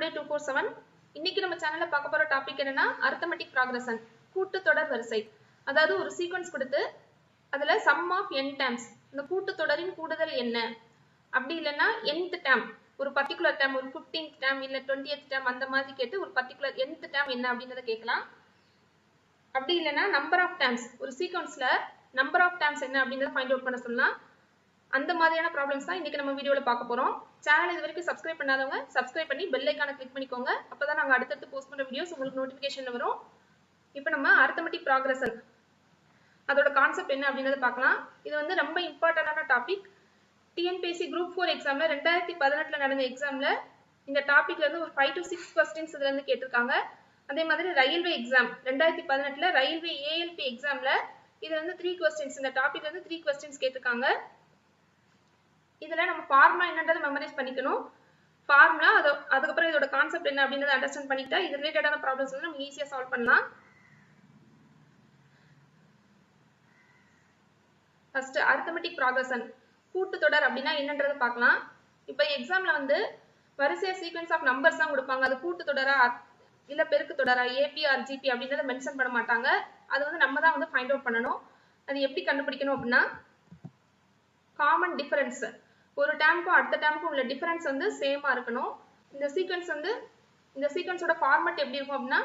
Day 247. இன்னைக்கு நம்ம சேனல்ல பார்க்க போற டாபிக் என்னன்னா arithmetic progression, கூட்டுத்தொடர் வரிசை. அதாவது ஒரு சீக்வென்ஸ் கொடுத்து அதுல sum of n terms, இந்த கூட்டுத்தொடரின் கூடுதல் என்ன, அப்படி இல்லைன்னா nth term, ஒரு பர்டிகுலர் term, ஒரு 15th term இல்ல 20th term அந்த மாதிரி கேட்டு ஒரு பர்டிகுலர் nth term என்ன அப்படின்றத கேட்கலாம். அப்படி இல்லைன்னா நம்பர் ஆஃப் terms, ஒரு சீக்வென்ஸ்ல நம்பர் ஆஃப் terms என்ன அப்படின்றத ஃபைண்ட் அவுட் பண்ண சொல்லலாம். அந்த மாதிரியான ப்ராப்ளம்ஸ் தான் இன்னைக்கு நம்ம வீடியோல பார்க்க போறோம். சேனல் இது வரைக்கும் சப்ஸ்கிரைப் பண்ணாதவங்க சப்ஸ்கிரைப் பண்ணி பெல் ஐகானை கிளிக் பண்ணிக்கோங்க. அப்பதான் நாங்க அடுத்தடுத்து போஸ்ட் பண்ற வீடியோஸ் உங்களுக்கு நோட்டிபிகேஷன்ல வரும். இப்போ நம்ம அரித்மெடிக் ப்ராக்ரஷன் அதோட கான்செப்ட் என்ன அப்படின்றத பார்க்கலாம். இது வந்து ரொம்ப இம்பார்ட்டன்டான டாபிக். டிஎன்பிஎஸ்சி குரூப் 4 எக்ஸாம்ல 2018ல நடந்த எக்ஸாம்ல இந்த டாபிக்ல இருந்து ஒரு 5 to 6 क्वेश्चंस இதுல இருந்து கேட்டிருக்காங்க. அதே மாதிரி ரயில்வே எக்ஸாம் 2018ல ரயில்வே ஏஎல்பி எக்ஸாம்ல இதுல இருந்து 3 क्वेश्चंस, இந்த டாபிக்ல இருந்து 3 क्वेश्चंस கேட்டிருக்காங்க. இதுல நம்ம ஃபார்முலா என்னன்றதை மெமரைஸ் பண்ணிக்கணும். ஃபார்முலா அதுக்கப்புறம் இதோட கான்செப்ட் என்ன அப்படின்றத அண்டர்ஸ்டாண்ட் பண்ணிட்டா இது ரிலேட்டடான ப்ராப்ளம்ஸ் வந்து நம்ம ஈஸியா சால்வ் பண்ணலாம். ஃபர்ஸ்ட் அரித்மெடிக் ப்ராக்ரஷன், கூட்டுத்தொடர் அப்படின்னா என்னன்றதை பார்க்கலாம். இப்போ எக்ஸாம்ல வந்து வரிசையா சீக்வென்ஸ் ஆஃப் நம்பர்ஸ் தான் கொடுப்பாங்க. அது கூட்டுத்தொடரா இல்ல பெருக்கு தொடரா, ஏபி ஆர் ஜிபி அப்படின்றத மென்ஷன் பண்ண மாட்டாங்க. அது வந்து நம்ம தான் வந்து ஃபைண்ட் அவுட் பண்ணணும். அது எப்படி கண்டுபிடிக்கணும் அப்படின்னா காமன் டிஃபரன்ஸ், ஒரு டேர்முக்கும் அடுத்த டேர்முக்கும் உள்ள டிஃபரன்ஸ் வந்து சேமா இருக்கணும். இந்த சீக்வென்ஸ் வந்து இந்த சீக்வென்ஸோட ஃபார்மட் எப்படி இருக்கும் அப்படின்னா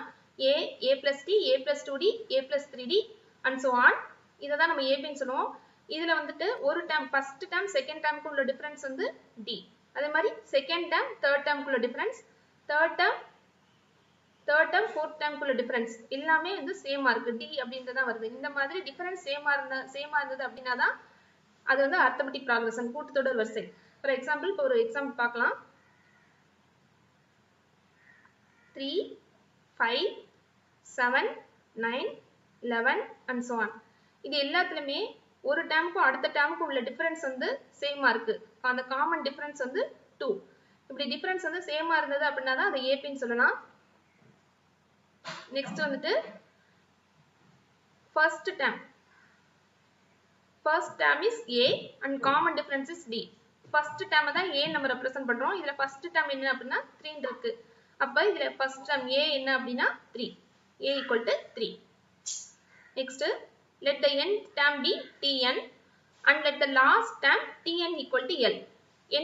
a plus t, a plus 2d, a plus 3d and so on. இதை தான் நம்ம ஏபின்னு சொல்லுவோம். இதுல வந்துட்டு ஒரு டேர்ம் ஃபர்ஸ்ட் டேர்ம் செகண்ட் டேர்முக்கு உள்ள டிஃபரன்ஸ் வந்து d. அதே மாதிரி செகண்ட் டேர்ம் தேர்ட் டேர்முக்கு உள்ள டிஃபரன்ஸ், தேர்ட் டேர்ம் ஃபோர்த் டேர்முக்கு உள்ள டிஃபரன்ஸ் எல்லாமே வந்து சேமா இருக்கு, d அப்படின்றதா வருது. இந்த மாதிரி டிஃபரன்ஸ் சேமா இருந்தது அப்படின்னா தான் அது வந்து அரித்மெடிக் ப்ராக்ரஷன், கூட்டுத்தொடர் வரிசை. ஃபார் எக்ஸாம்பிள் இப்போ ஒரு எக்ஸாம்பிள் பார்க்கலாம். 3, 5, 7, 9, 11 and so on. இது எல்லாத்துலயுமே ஒரு டேர்முக்கும் அடுத்த டேர்முக்கும் உள்ள டிஃபரன்ஸ் வந்து சேமா இருக்கு. அந்த காமன் டிஃபரன்ஸ் வந்து 2. இப்படி டிஃபரன்ஸ் வந்து சேமா இருந்தது அப்படின்னா தான் அதை ஏபின்னு சொல்லலாம். நெக்ஸ்ட் வந்துட்டு first term is a and common difference is d. first term தான் a நம்ம ரெப்ரசன்ட் பண்றோம். இதுல first term என்ன அப்படினா 3 இருக்கு. அப்ப இதுல first term a என்ன அப்படினா 3, a equal to 3. next let the nth term be tn and let the last term tn equal to l.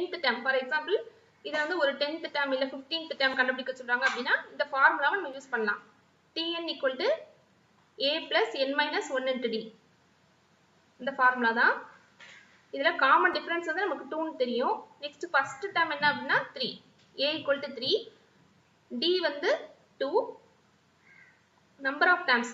nth term for example இது வந்து ஒரு 10th term இல்ல 15th term கண்டுபிடிக்க சொல்றாங்க அப்படினா இந்த ஃபார்முலாவை நம்ம யூஸ் பண்ணலாம். tn equal to a plus n minus 1 into d. இந்த ஃபார்முலா தான். இதுல காமன் டிஃபரன்ஸ் வந்து நமக்கு 2 ன்னு தெரியும். நெக்ஸ்ட் ஃபர்ஸ்ட் டேர்ம் என்ன அப்படினா 3, a equal to 3, d வந்து 2. நம்பர் ஆஃப் டேர்ம்ஸ்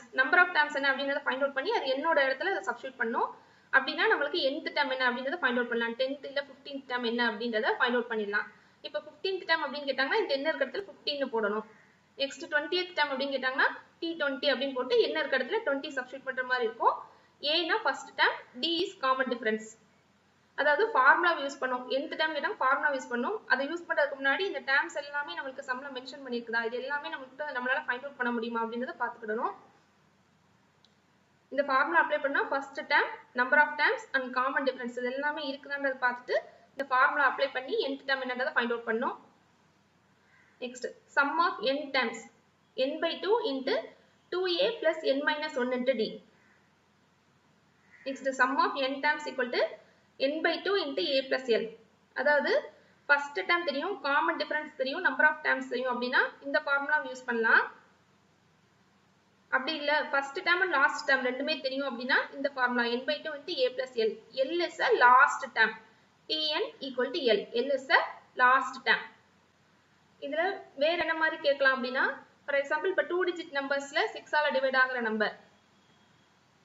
என்ன அப்படின்றத ஃபைண்ட் அவுட் பண்ணி அது என்னோட இடத்துல அதை சப்ஸ்டிட்யூட் பண்ணனும். அப்படினா நமக்கு nth டேர்ம் என்ன அப்படின்றத ஃபைண்ட் அவுட் பண்ணலாம். 10th இல்ல 15th டேர்ம் என்ன அப்படின்றத ஃபைண்ட் அவுட் பண்ணிடலாம். இப்போ 15th டேர்ம் அப்படின்னு கேட்டாங்கன்னா இந்த என்ன இருக்க இடத்துல 15 ன்னு போடணும். நெக்ஸ்ட் 20th டேர்ம் அப்படின்னு கேட்டாங்கன்னா t20 அப்படின்னு போட்டு என்ன இருக்க இடத்துல 20 சப்ஸ்டிட்யூட் பண்ற மாதிரி இருக்கும். a னா first term, d is common difference. அதாவது ஃபார்முலா யூஸ் பண்ணோம். nth டேர்ம் கேட்டா ஃபார்முலா யூஸ் பண்ணோம். அதை யூஸ் பண்றதுக்கு முன்னாடி இந்த டேர்ம்ஸ் எல்லாமே நமக்கு சம்ல மென்ஷன் பண்ணிருக்குதா, இது எல்லாமே நம்மளால ஃபைண்ட் அவுட் பண்ண முடியுமா அப்படின்றத பாத்துக்கிடணும். இந்த ஃபார்முலா அப்ளை பண்ணா first term, number of terms and common difference இது எல்லாமே இருக்குதான்றத பார்த்துட்டு இந்த ஃபார்முலா அப்ளை பண்ணி nth டேர்ம் என்னன்றதை ஃபைண்ட் அவுட் பண்ணோம். Next sum of n terms n by 2 into 2a plus n minus 1 into d. Next sum of n terms equal to n by 2 into a plus l. அதாவது first term தெரியும், common difference தெரியும், number of terms தெரியும் அப்படின்னா இந்த formula use பண்ணலாம். அப்படி இல்ல first term and last term ரெண்டுமே தெரியும் அப்படின்னா இந்த formula n by 2 into a plus l. l is a last term, tn equal to l. l is a last term. இதுல வேற என்ன மாதிரி கேட்கலாம் அப்படின்னா ஃபார் எக்ஸாம்பிள் இப்போ 2 டிஜிட் நம்பர்ஸ்ல 6 ஆல டிவைட் ஆகுற நம்பர்,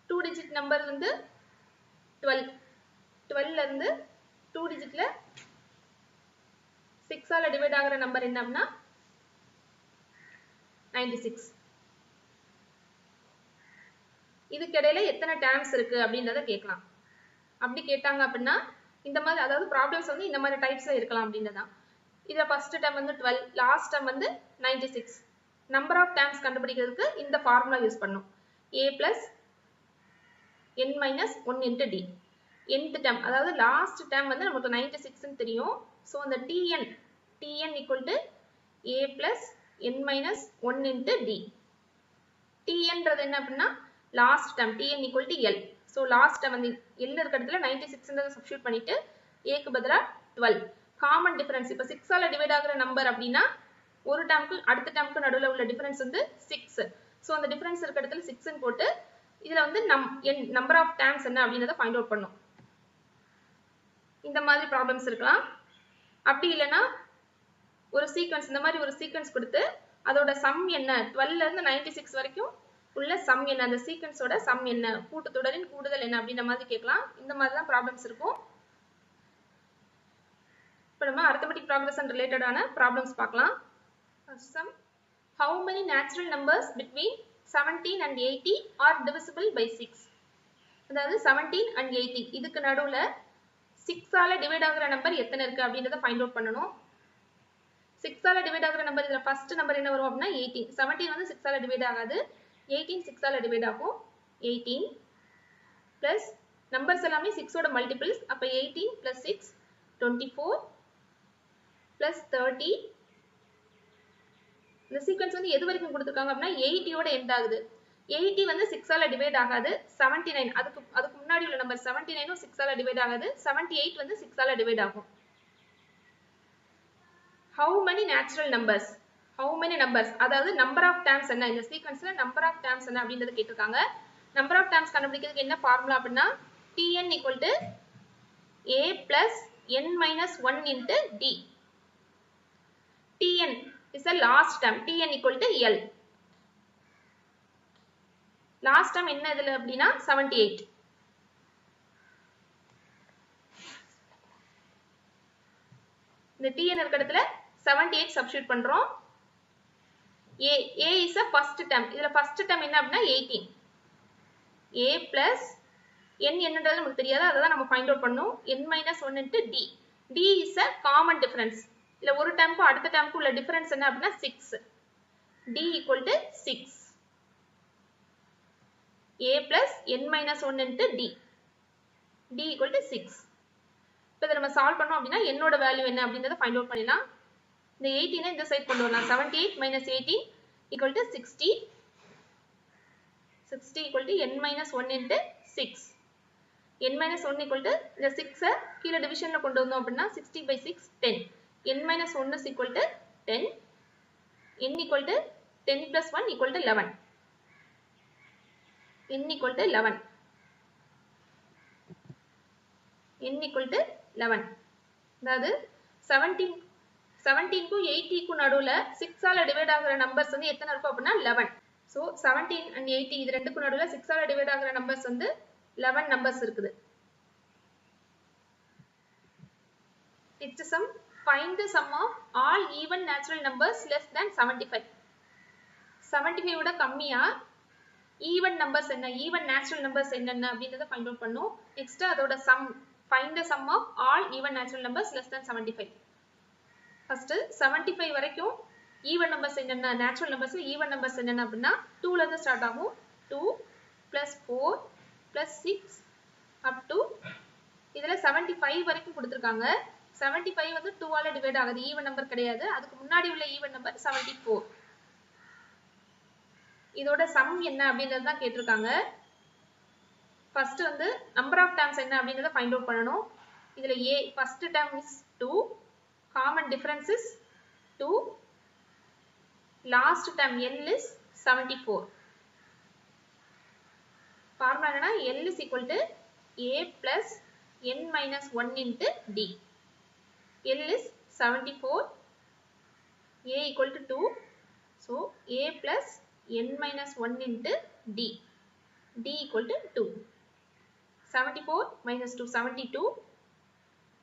2 டிஜிட் நம்பர் வந்து 12ல இருந்து 2 டிஜிட்ல 6 ஆல டிவைட் ஆகுற நம்பர் என்ன அப்படின்னா 96. இதுக்கு இடையில எத்தனை டேர்ம்ஸ் இருக்கு அப்படின்றத கேட்கலாம். அப்படி கேட்டாங்க அப்படின்னா இந்த மாதிரி, அதாவது ப்ராப்ளம்ஸ் வந்து இந்த மாதிரி டைப்ஸ்ல இருக்கலாம் அப்படின்றதான். இதுல ஃபர்ஸ்ட் டேர்ம் வந்து 12, லாஸ்ட் டேர்ம் வந்து 96. நம்பர் ஆஃப் டேர்ம்ஸ் கண்டுபிடிக்கிறதுக்கு இந்த ஃபார்முலா யூஸ் பண்ணும். a plus n minus 1 into d. nth term அதாவது லாஸ்ட் டேர்ம் வந்து நமக்கு 96 ன்னு தெரியும். ஸோ அந்த tn equal to a plus n minus 1 into d. tnறது என்ன அப்படின்னா last term tn equal to l. So last term வந்து l இருக்க இடத்துல 96 சப்ஸ்டியூட் பண்ணிட்டு ஏக்கு பதிலா 12. காமன் டிஃபரன்ஸ் இப்போ 6 ஆல டிவைட் ஆகிற நம்பர் அப்படின்னா ஒரு டேர்முக்கு அடுத்த டேர்முக்கு நடுவில் உள்ள டிஃபரன்ஸ் வந்து 6. ஸோ அந்த டிஃபரன்ஸ் இருக்க இடத்துல 6ன்னு போட்டு இதில் வந்து நம்பர் ஆஃப் டேர்ம்ஸ் என்ன அப்படின்றத ஃபைண்ட் அவுட் பண்ணும். இந்த மாதிரி ப்ராப்ளம்ஸ் இருக்கலாம். அப்படி இல்லைன்னா ஒரு சீக்வன்ஸ் இந்த மாதிரி ஒரு சீக்வன்ஸ் கொடுத்து அதோட சம் என்ன 12ல இருந்து 96 வரைக்கும் உள்ள சம் என்ன, அந்த சீக்வன்ஸோட சம் என்ன, கூட்டுத்தொடரின் கூடுதல் என்ன அப்படின்ற மாதிரி கேட்கலாம். இந்த மாதிரி தான் ப்ராப்ளம்ஸ் இருக்கும். இப்போ நம்ம அரித்மெட்டிக் ப்ராக்ரஷன் ரிலேட்டடான ப்ராப்ளம்ஸ் பார்க்கலாம். First sum, how many natural numbers between 17 and 80 are divisible by 6? அதாவது 17 and 80 இதுக்கு நடுவுல 6 ஆல டிவைட் ஆகுற நம்பர் எத்தனை இருக்கு அப்படின்றத ஃபைண்ட் அவுட் பண்ணணும். 6 ஆல டிவைட் ஆகுற நம்பர் இதுல ஃபர்ஸ்ட் நம்பர் என்ன வரும் அப்படின்னா 18. 17 வந்து 6 ஆல டிவைட் ஆகாது, 18 6 ஆல டிவைட் ஆகும். 18 பிளஸ் நம்பர்ஸ் எல்லாமே 6 ஓட மல்டிபிள்ஸ், அப்ப 18 பிளஸ் 6 24 பிளஸ் 30. இந்த சீக்வன்ஸ் வந்து எது வரைக்கும் கொடுத்துருக்காங்க அப்படின்னா 80 ஓட எண்ட் ஆகுது. 80 வந்து 6 ஆல டிவைட் ஆகாது. 79 அதுக்கு முன்னாடி உள்ள நம்பர் 79 6 ஆல டிவைட் ஆகாது. 78 வந்து 6 ஆல டிவைட் ஆகும். How many natural numbers? How many numbers? அதாவது number of terms என்ன, இந்த சீக்வன்ஸ்ல number of terms என்ன அப்படின்றத கேட்டிருக்காங்க. number of terms கண்டுபிடிக்கிறதுக்கு என்ன ஃபார்முலா அப்படின்னா tn equal to a plus n minus 1 into d. tn is the last term. tn equal to l. last term என்ன இதுல அப்படின்னா 78. இந்த tn இருக்க இடத்துல 78 சப்ஸ்டிட்யூட் பண்றோம். a is a first term. இதுல first term என்ன அப்படின்னா 18. a plus n என்னன்றது நமக்கு தெரியாது, அதான் நம்ம ஃபைண்ட் அவுட் பண்ணனும். n minus 1 into d. d is a common difference. இதுல ஒரு டேர்முக்கு அடுத்த டேர்முக்கு உள்ள டிஃபரன்ஸ் என்ன அப்படின்னா 6. d equal to 6. a plus n minus 1 into d. d equal to 6. இப்போ இதை நம்ம சால்வ் பண்ணோம் அப்படின்னா என்னோட வேல்யூ என்ன அப்படின்றத ஃபைண்ட் அவுட் பண்ணிடலாம். இந்த 18 இந்த சைடு கொண்டு வரலாம். 78 minus 18 equal to 60. 60 equal to n minus 1 into 6. n minus 1 equal to இந்த 6 கீழே டிவிஷன்ல கொண்டு வந்தோம் அப்படின்னா 60 by 6 10. n minus 1 is equal to 10. n equal to 10 plus 1 equal to 11. n equal to 11. n equal to 11. அதாவது 17 க்கு 80 க்கு நடுவுல 6 ஆல டிவைட் ஆகுற நம்பர்ஸ் வந்து எத்தனை இருக்கும் அப்படின்னா 11. சோ 17 and 80 இது ரெண்டுக்கு நடுவுல 6 ஆல டிவைட் ஆகுற நம்பர்ஸ் வந்து 11 நம்பர்ஸ் இருக்குது. Next sum, find the sum of all even natural numbers less than 75. 75 விட கம்மியா even numbers என்ன, even natural numbers என்னென்ன அப்படின்றத ஃபைண்ட் அவுட் பண்ணனும். நெக்ஸ்ட் அதோட sum, find the sum of all even natural numbers less than 75. First 75 வரைக்கும் even numbers என்னென்ன, natural நம்பர்ஸ்ல even numbers என்னென்ன அப்படின்னா 2ல இருந்து ஸ்டார்ட் ஆகும். 2 plus 4 plus 6 up to இதுல 75 வரைக்கும் கொடுத்திருக்காங்க. 75 வந்து 2 ஆல டிவைட் ஆகுது, ஈவன் நம்பர் கிடையாது. அதுக்கு முன்னாடி உள்ள ஈவன் நம்பர் 74. இதோட சம் என்ன அப்படின்றது தான் கேட்டிருக்காங்க. ஃபர்ஸ்ட் வந்து நம்பர் ஆஃப் டேர்ம்ஸ் என்ன அப்படின்றத ஃபைண்ட் அவுட் பண்ணனும். இதுல a first term is 2, common difference is 2, last term l is 74. formula என்னன்னா l is equal to a plus n minus 1 into d. l is 74, a equal to 2, so a plus n minus 1 into d. d equal to 2. 74 minus 2 72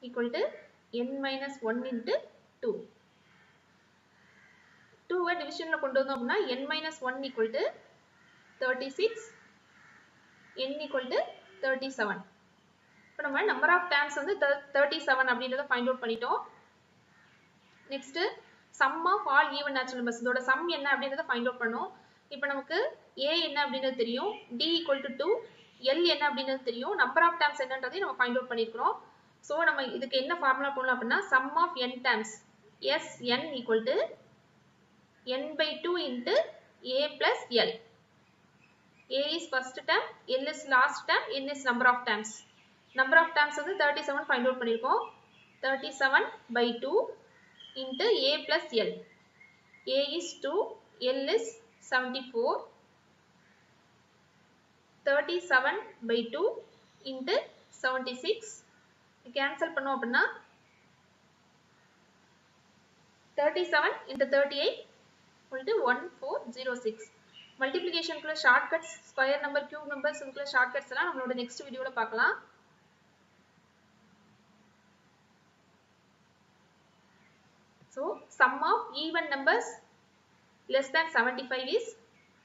equal to n minus 1 into 2. 2 டிவிஷன்ல கொண்டு வந்தோம் அப்படின்னா n minus 1 equal to 36, n equal to 37. இப்போ நம்ம number of terms வந்து 37 அப்படின்றத find out பண்ணிட்டோம். Next sum of all even natural numbers, இதோட sum என்ன அப்படின்றத ஃபைண்ட் அவுட் பண்ணோம். இப்போ நமக்கு a என்ன அப்படின்றது தெரியும், d equal to 2, l என்ன அப்படின்றது தெரியும், நம்பர் ஆஃப் டேர்ம்ஸ் என்னன்றதையும் நம்ம ஃபைண்ட் அவுட் பண்ணியிருக்கிறோம். ஸோ நம்ம இதுக்கு என்ன ஃபார்முலா போடலாம் அப்படின்னா sum of n terms, sn equal to n by 2 into a plus l. A is first term, L is last term, N is number of terms. Number of terms வந்து 37 find out பண்ணிருக்கோம். 37 by 2 into A plus L. A is 2, L is 74. 37 by 2 into 76. Cancel பண்ணோம் அப்படின்னா 37 into 38 equal to 1406. Multiplication குள்ள shortcuts, square number, cube numbers குள்ள shortcuts எல்லாம் நம்மளோட next வீடியோல பார்க்கலாம். So, sum of even numbers less than 75 is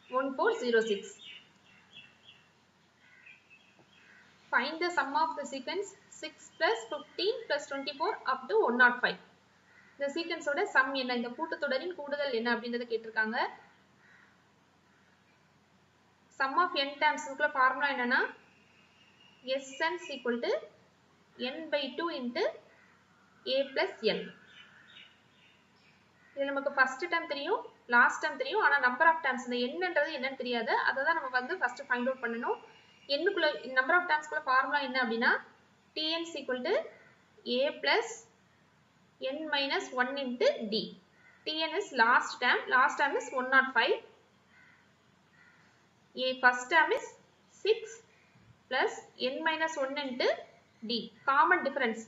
1406. Find the sum of the sequence 6 plus 15 plus 24 up to 105. இந்த sequence ஓட sum என்ன, இந்த கூட்டுத்தொடரின் கூடுதல் என்ன அப்படின்றத கேட்டிருக்காங்க. Sum of n terms குள்ள ஃபார்முலா என்னன்னா Sn is equal to n by 2 into a plus l. இது நமக்கு first term தெரியும், last term தெரியும், ஆனா number of terms இந்த என்னன்றது என்னன்னு தெரியாது. அதை தான் நம்ம வந்து first find out பண்ணணும். என்னக்குள்ள number of terms குள்ள ஃபார்முலா என்ன அப்படின்னா Tn is equal to a plus n minus 1 into d. Tn is last term is 105. A first term is 6 plus n minus 1 into d. Common difference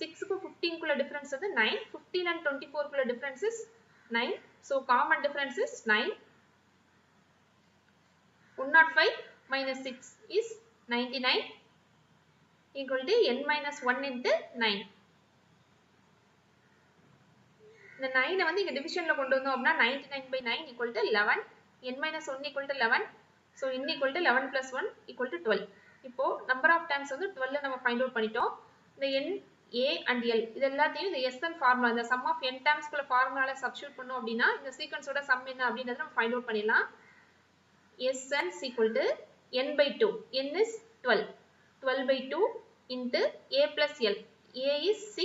6 க்கு 15 குள்ள difference வந்து 9. 15 and 24 குள்ள difference is 9. So common difference is 9. 105 minus 6 is 99 equal to n minus 1 into 9. இந்த 9 வந்து இங்க டிவிஷன்ல கொண்டு வந்தோம் அப்படின்னா 99 by 9 equal to 11. n minus 1 equal to 11. So n equal to 11 plus 1 equal to 12. இப்போ number of terms வந்து 12 நம்ம find out பண்ணிட்டோம். இந்த n, a and l இது எல்லாத்தையும் இந்த Sn ஃபார்முலா, இந்த sum of n terms குள்ள ஃபார்முலால சப்ஸ்டிட்யூட் பண்ணோம் அப்படின்னா இந்த சீக்வென்ஸோட சம் என்ன அப்படின்றத நம்ம find out பண்ணிடலாம். Sn is equal to n by 2. n is 12. 12 by 2 into a plus l. a is 6,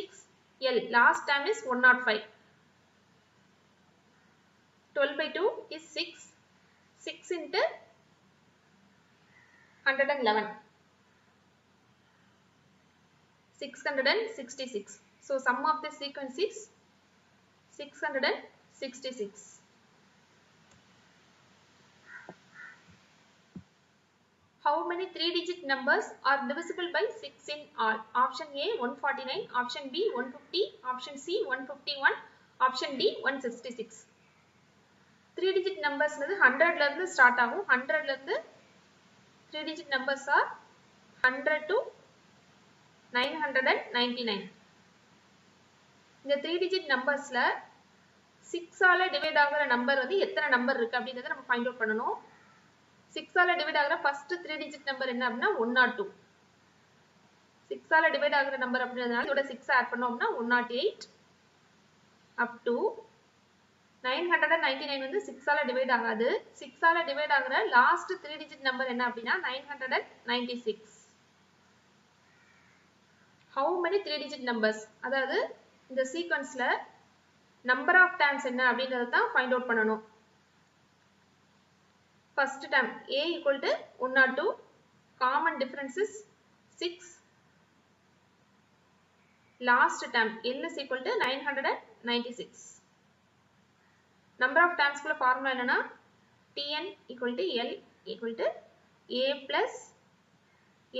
l last term is 105. 12 by 2 is 6. 6 into 111. 666. So sum of the sequence is 666. How many 3-digit numbers are divisible by 6 in all? Option A 149, option B 150, option C 151, option D 166. 3-digit numbers 100 ல இருந்து start ஆகும். 100 ல இருந்து 3-digit numbers are 100 to 999. இந்த 3-digit numbersல 6 ஆல divide ஆகுற number வந்து எத்தனை நம்பர் இருக்கு அப்படிங்கறத நம்ம ஃபைண்ட் அவுட் பண்ணனும். 6 ஆல டிவைட் ஆகுற ஃபர்ஸ்ட் 3-digit நம்பர் என்ன அப்படினா 102. 6 ஆல டிவைட் ஆகுற நம்பர் அப்படின்றதால இதோட 6 ஆட் பண்ணோம்னா 108 up to 999 வந்து 6 ஆல டிவைட் ஆகாது. 6 ஆல டிவைட் ஆகுற லாஸ்ட் 3-digit நம்பர் என்ன அப்படினா 996. How many 3-digit numbers? அதாவது இந்த சீக்வென்ஸ்ல நம்பர் ஆஃப் டர்ம்ஸ் என்ன அப்படிங்கறத தான் ஃபைண்ட் அவுட் பண்ணனும். First term a equal to 102. Common difference is 6. Last term l is equal to 996. Number of terms குள்ள ஃபார்முலா என்னன்னா Tn equal to l equal to a plus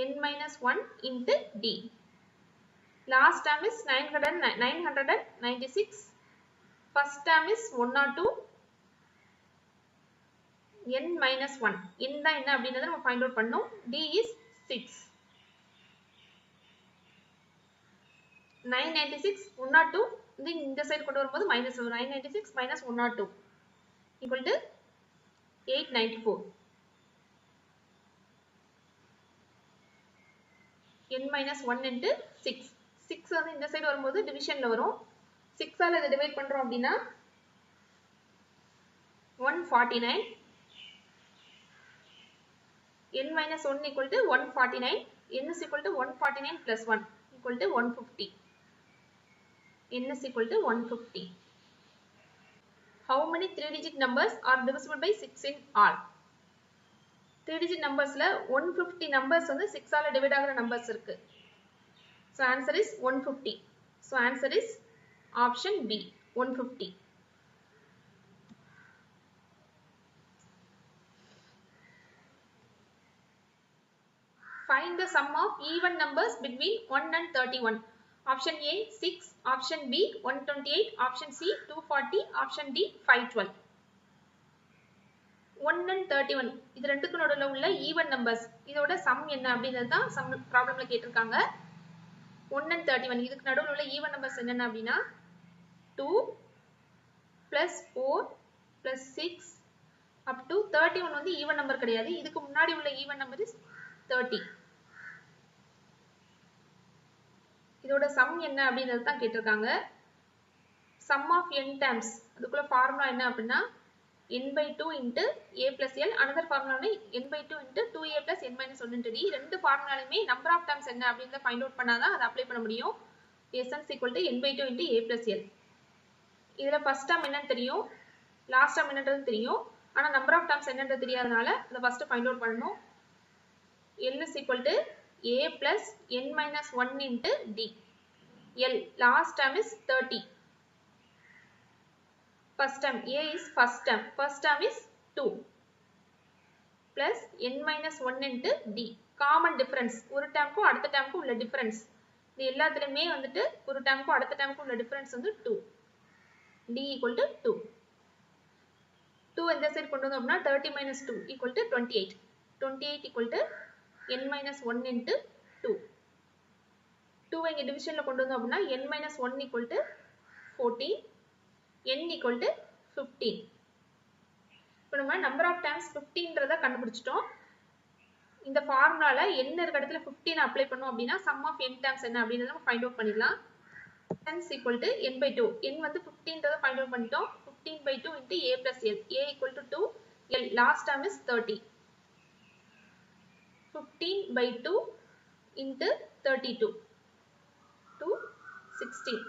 n minus 1 into d. Last term is 996. First term is 102. n minus 1. n தான் என்ன அப்படின்றத நம்ம find out பண்ணோம். d is 6. 996 102 இந்த side கொண்டு வரும்போது மைனஸ் வரும். 996 minus 102 equal to 894. n minus 1 into 6. 6 வந்து இந்த சைடு வரும்போது டிவிஷன்ல வரும். 6 ஆல இத டிவைட் பண்றோம் அப்படினா 149. n minus 1 equal to 149. n is equal to 149 plus 1 equal to 150. n is equal to 150. how many 3-digit numbers are divisible by 6 in all? 3-digit numbersல 150 numbers வந்து 6 ஆல டிவைட் ஆகுற நம்பர்ஸ் இருக்கு. So answer is 150. So answer is option B, 150. Find the sum of even numbers between 1 and 31. Option A 6, option B 128, option C 240, option D 512. 1 and 31 இது ரெண்டுக்கு நடுவுல உள்ள even numbers, இதோட sum என்ன அப்படிங்கிறது தான் சம் ப்ராப்ளம்ல கேட்டிருக்காங்க. 1 and 31 இதுக்கு நடுவுல உள்ள ஈவன் நம்பர்ஸ் என்னென்ன அப்படின்னா 2 plus 4 plus 6 up to 31 வந்து ஈவன் நம்பர் கிடையாது. இதுக்கு முன்னாடி உள்ள ஈவன் நம்பர் இஸ் 30. இதோட சம் என்ன அப்படிங்கிறது தான் கேட்டிருக்காங்க. சம் ஆஃப் n டைம்ஸ், அதுக்குள்ள ஃபார்முலா என்ன அப்படின்னா n by 2 into a plus l. Another formula n by 2 into 2a plus n minus 1 into d. ரெண்டு ஃபார்முலாலுமே நம்பர் ஆஃப் டைம்ஸ் என்ன அப்படின்றத ஃபைண்ட் அவுட் பண்ணாதான் அதை அப்ளை பண்ண முடியும். essence equal to n by 2 into a plus l. இதுல first term என்னன்னு தெரியும், லாஸ்ட் டேர்ம் என்னன்றது தெரியும். ஆனா நம்பர் ஆஃப் டைம்ஸ் என்னன்றது தெரியாதனால அதை ஃபர்ஸ்ட் ஃபைண்ட் அவுட் பண்ணணும். l is equal to a plus n minus 1 into d. l last term is 30. First term a is first term is 2 plus n minus 1 into d. Common difference, ஒரு டேர்முக்கும் அடுத்த டேர்முக்கும் உள்ள difference. இது எல்லாத்துலயுமே வந்துட்டு ஒரு டேர்முக்கும் அடுத்த டேர்முக்கும் உள்ள டிஃபரன்ஸ் வந்து 2. d equal to 2. 2 இந்த சைடு கொண்டு வந்தோம் அப்படின்னா 30 minus 2 equal to 28. 28 equal to n minus 1 into 2. 2 இங்க டிவிஷன்ல கொண்டு வந்தோம் அப்படின்னா n minus 1 equal to 14, n equal to 15. இப்போ நம்ம நம்பர் ஆஃப் டைம்ஸ் 15ன்றத கண்டுபிடிச்சிட்டோம். இந்த ஃபார்முலால n இருக்க இடத்துல 15 அப்ளை பண்ணோம் அப்படின்னா சம் ஆஃப் n டைம்ஸ் என்ன அப்படின்றத நம்ம ஃபைண்ட் அவுட் பண்ணிடலாம். n equal to n by 2. n வந்து 15ன்றத ஃபைண்ட் அவுட் பண்ணிட்டோம். 15 by 2 into a plus l. a equal to 2, l last term is 30. 15 by 2 into 32 to 16.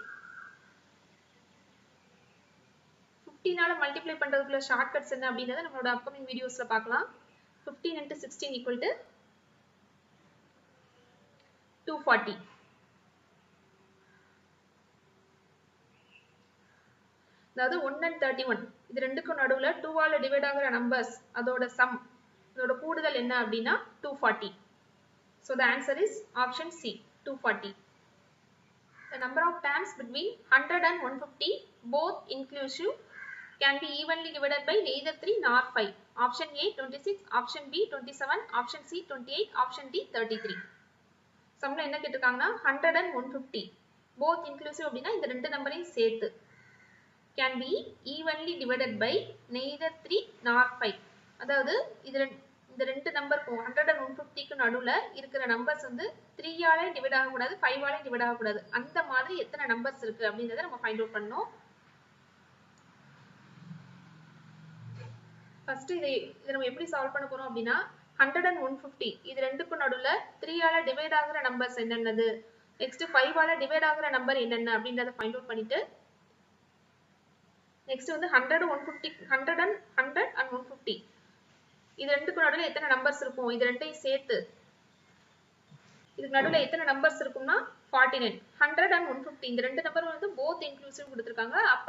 15 ஆல மல்டிப்ளை பண்றதுக்குள்ள ஷார்ட்கட்ஸ் என்ன அப்படிங்கறத நம்மளோட அப்கமிங் வீடியோஸ்ல பார்க்கலாம். 15 into 16 equal to 240. அதாவது 1 and 31 இது ரெண்டுக்கும் நடுவுல 2 ஆல டிவைட் ஆகுற நம்பர்ஸ், அதோட சம், அதோட கூடுதல் என்ன அப்படின்னா 240. So the answer is option C, 240. The number of terms between 100 and 150 both inclusive can be evenly divided by neither 3 nor 5. Option A 26, option B 27, option C 28, option D 33. சம்ல என்ன கேட்டிருக்காங்கன்னா 100 and 150 both inclusive அப்படின்னா இந்த ரெண்டு நம்பரையும் சேர்த்து can be evenly divided by neither 3 nor 5. அதாவது இந்த ரெண்டு நம்பருக்கும் 100 and 150க்கு நடுவுல இருக்கிற நம்பர்ஸ் வந்து 3 ஆல டிவைட் ஆக கூடாது, 5 ஆல டிவைட் ஆக கூடாது. அந்த மாதிரி எத்தனை நம்பர்ஸ் இருக்கு அப்படிங்கறத நம்ம ஃபைண்ட் அவுட் பண்ணனும். ஃபர்ஸ்ட் இதை நம்ம எப்படி சால்வ் பண்ண போறோம் அப்படின்னா 100 and 150 இது ரெண்டுக்கும் நடுவுல 3 ஆல டிவைட் ஆகுற நம்பர்ஸ் என்னென்னது, நெக்ஸ்ட் 5 ஆல டிவைட் ஆகுற நம்பர் என்னென்ன அப்படிங்கறத ஃபைண்ட் அவுட் பண்ணிட்டு நெக்ஸ்ட் வந்து 100 and 150 இது ரெண்டுக்கும் நடுவுல எத்தனை நம்பர்ஸ் இருக்கும், இது ரெண்டையும் சேர்த்து இதுக்கு நடுவுல எத்தனை நம்பர்ஸ் இருக்கும்னா 49. 100 and 150 இந்த ரெண்டு நம்பர் வந்து போத் இன்க்ளூசிவ் கொடுத்திருக்காங்க. அப்ப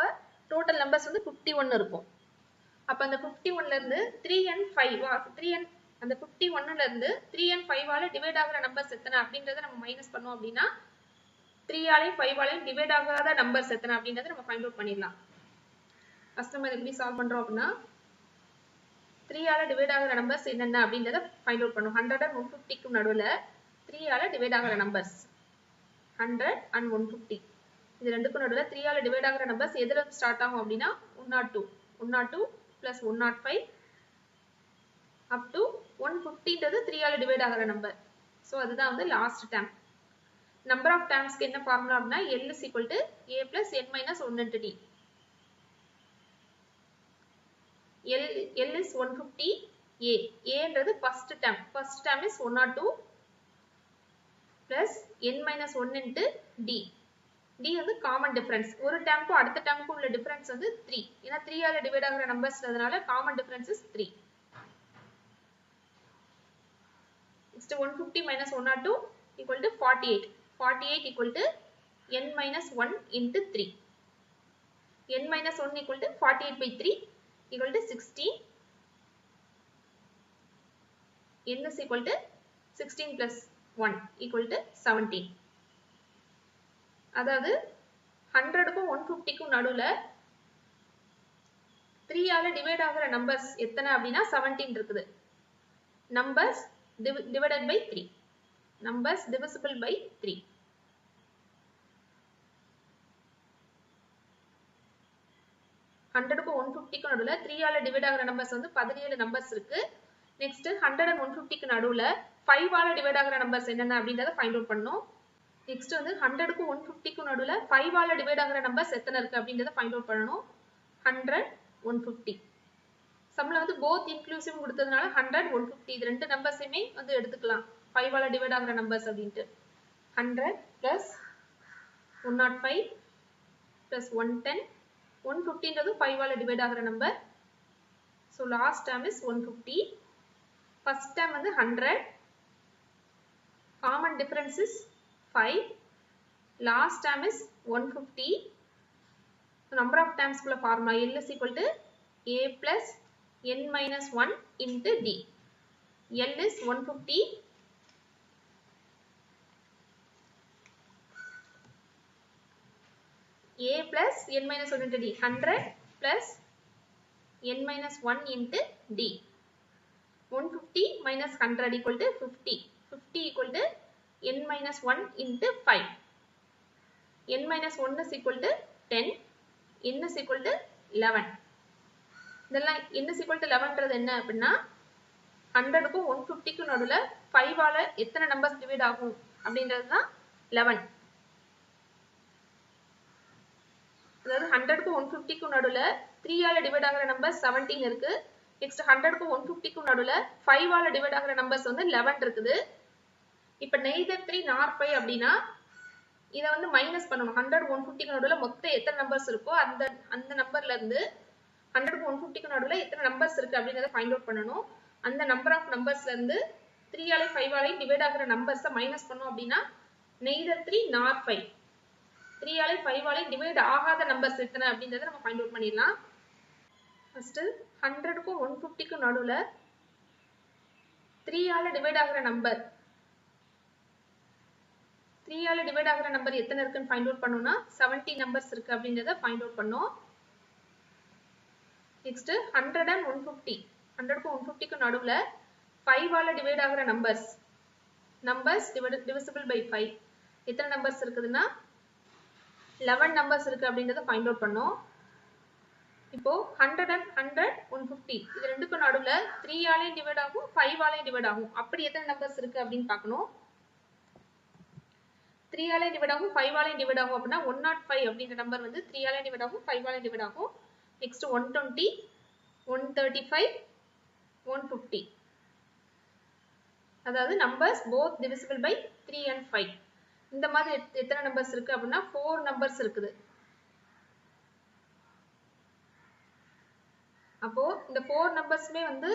டோட்டல் நம்பர்ஸ் வந்து 51 இருக்கும். அப்ப அந்த 51ல இருந்து 3 and 5 அந்த 51ல இருந்து 3 and 5 ஆல டிவைட் ஆகுற நம்பர்ஸ் எத்தனை அப்படிங்கறத நம்ம மைனஸ் பண்ணோம் அப்படின்னா 3 ஆலையும் 5 ஆலையும் டிவைட் ஆகாத நம்பர்ஸ் எத்தனை அப்படிங்கறத நம்ம ஃபைண்ட் அவுட் பண்ணிடலாம். ஃபர்ஸ்ட் நம்ம எப்படி சால்வ் பண்றோம் அப்படின்னா 3 ஆல டிவைட் ஆகுற நம்பர்ஸ் என்னென்ன அப்படிங்கறத ஃபைண்ட் அவுட் பண்ணும். 100 and 150க்கு நடுவுல 3 ஆல டிவைட் ஆகுற நம்பர்ஸ் 100 and 150 இது ரெண்டுக்கும் நடுவுல 3 ஆல டிவைட் ஆகுற நம்பர்ஸ் எதுல இருந்து ஸ்டார்ட் ஆகும் அப்படின்னா 102 plus 105 up to 150ன்றது 3 ஆல டிவைட் ஆகுற நம்பர். சோ அதுதான் வந்து லாஸ்ட் டேர்ம். நம்பர் ஆஃப் டேர்ம்ஸ்க்கு என்ன ஃபார்முலா அப்படின்னா l is equal to a plus n minus 1 into d. l is 150, a ன்றது first term is 102 plus n minus 1 into d. D வந்து common difference. ஒரு டேர்முக்கும் அடுத்த டேர்முக்கும் உள்ள difference வந்து 3. ஏன்னா 3 ஆல டிவைட் ஆகுற நம்பர்ஸ்ன்றதுனால common difference is 3. Next 150 minus 102 equal to 48. 48 equal to n minus 1 into 3. n minus 1 equal to 48 by 3 equal to 16. n is equal to 16 plus 1 equal to 17. அதாவது 100க்கும் 150க்கும் நடுவுல 3 ஆல டிவைட் ஆகுற நம்பர்ஸ் எத்தனை அப்படின்னா 17 இருக்குது. Numbers divided by 3. Numbers divisible by 3. ஹண்ட்ரடுக்கும் 150க்கும் நடுவுல 3 ஆல divide ஆகுற நம்பர்ஸ் வந்து 17 நம்பர்ஸ் இருக்கு. நெக்ஸ்ட் 100 and 150க்கு நடுவுல 5 ஆல டிவைட் ஆகுற நம்பர்ஸ் என்னென்ன அப்படின்றத ஃபைண்ட் அவுட் பண்ணணும். நெக்ஸ்ட் வந்து 100க்கும் 150க்கும் நடுவுல 5 ஆல டிவைட் ஆகுற நம்பர்ஸ் எத்தனை இருக்கு அப்படின்றத ஃபைண்ட் அவுட் பண்ணணும். 100 150. சம்ல வந்து both inclusive கொடுத்ததுனால 100 150 இது ரெண்டு நம்பர்ஸையுமே வந்து எடுத்துக்கலாம். 5 ஆல டிவைட் ஆகுற நம்பர்ஸ் அப்படின்ட்டு 100 plus 105 plus 110 150ன்றது 5 ஆல டிவைட் ஆகுற number. So last term is 150. First term வந்து 100. Common difference is 5. Last term is 150. So number of terms குள்ள formula L is equal to A plus n minus 1 into D. L is 150. A plus n minus 1 into D. 100 plus n minus 1 into D. 150 minus 100 equal to 50. 50 equal to n minus 1 into 5. n minus 1 is equal to 10. n is equal to 11. இதெல்லாம் n is equal to 11ன்றது என்ன அப்படின்னா 100க்கும் 150க்கும் நடுவுல 5 ஆல எத்தனை numbers divide ஆகும் அப்படின்றது தான் 11. அதாவது 100க்கும் 150க்கும் நடுவுல 3 ஆல டிவைட் ஆகுற நம்பர் 17 இருக்கு. நெக்ஸ்ட் 100க்கும் 150க்கும் நடுவுல 5 ஆல டிவைட் ஆகுற நம்பர்ஸ் வந்து 11 இருக்குது. இப்போ neither 3 nor 5 அப்படின்னா இத வந்து மைனஸ் பண்ணணும். 100 150க்கு நடுவுல மொத்தம் எத்தனை நம்பர்ஸ் இருக்கோ அந்த நம்பர்ல இருந்து 100க்கும் 150க்கும் நடுவுல எத்தனை நம்பர்ஸ் இருக்கு அப்படிங்கறத ஃபைண்ட் அவுட் பண்ணணும். அந்த நம்பர் ஆஃப் நம்பர்ஸ்ல இருந்து 3 ஆல 5 ஆல டிவைட் ஆகுற நம்பர்ஸ மைனஸ் பண்ணோம் அப்படின்னா neither 3 nor 5. 3 ஆல 5 ஆல டிவைட் ஆகாத நம்பர்ஸ் எத்தனை அப்படிங்கறத நம்ம ஃபைண்ட் அவுட் பண்ணிடலாம். ஃபர்ஸ்ட் 100க்கும் 150க்கும் நடுவுல 3 ஆல டிவைட் ஆகுற நம்பர் 3 ஆல டிவைட் ஆகுற நம்பர் எத்தனை இருக்குன்னு ஃபைண்ட் அவுட் பண்ணனும்னா 70 நம்பர்ஸ் இருக்கு அப்படிங்கறத ஃபைண்ட் அவுட் பண்ணோம். Next 100 and 150. 100க்கும் 150க்கும் நடுவுல 5 ஆல டிவைட் ஆகுற நம்பர்ஸ் divisible by 5 எத்தனை நம்பர்ஸ் இருக்குதுன்னா 11 நம்பர்ஸ் இருக்கு அப்படிங்கறத ஃபைண்ட் அவுட் பண்ணோம். இப்போ 100 and 100 150 இது ரெண்டுக்கும் நடுவுல 3 ஆலயும் டிவைட் ஆகும் 5 ஆலயும் டிவைட் ஆகும். அப்படி எத்தனை நம்பர்ஸ் இருக்கு அப்படின்னு பார்க்கணும். 3 ஆலயும் டிவைட் ஆகும் 5 ஆலயும் டிவைட் ஆகும் அப்படின்னா 105 அப்படிங்கிற நம்பர் வந்து 3 ஆலயும் டிவைட் ஆகும் 5 ஆலயும் டிவைட் ஆகும். நெக்ஸ்ட் 120 135 150. அதாவது numbers both divisible by 3 and 5. இந்த மாதிரி எத்தனை நம்பர்ஸ் இருக்கு அப்படின்னா 4 நம்பர்ஸ் இருக்குது. அப்போ இந்த 4 நம்பர்ஸ்மே வந்து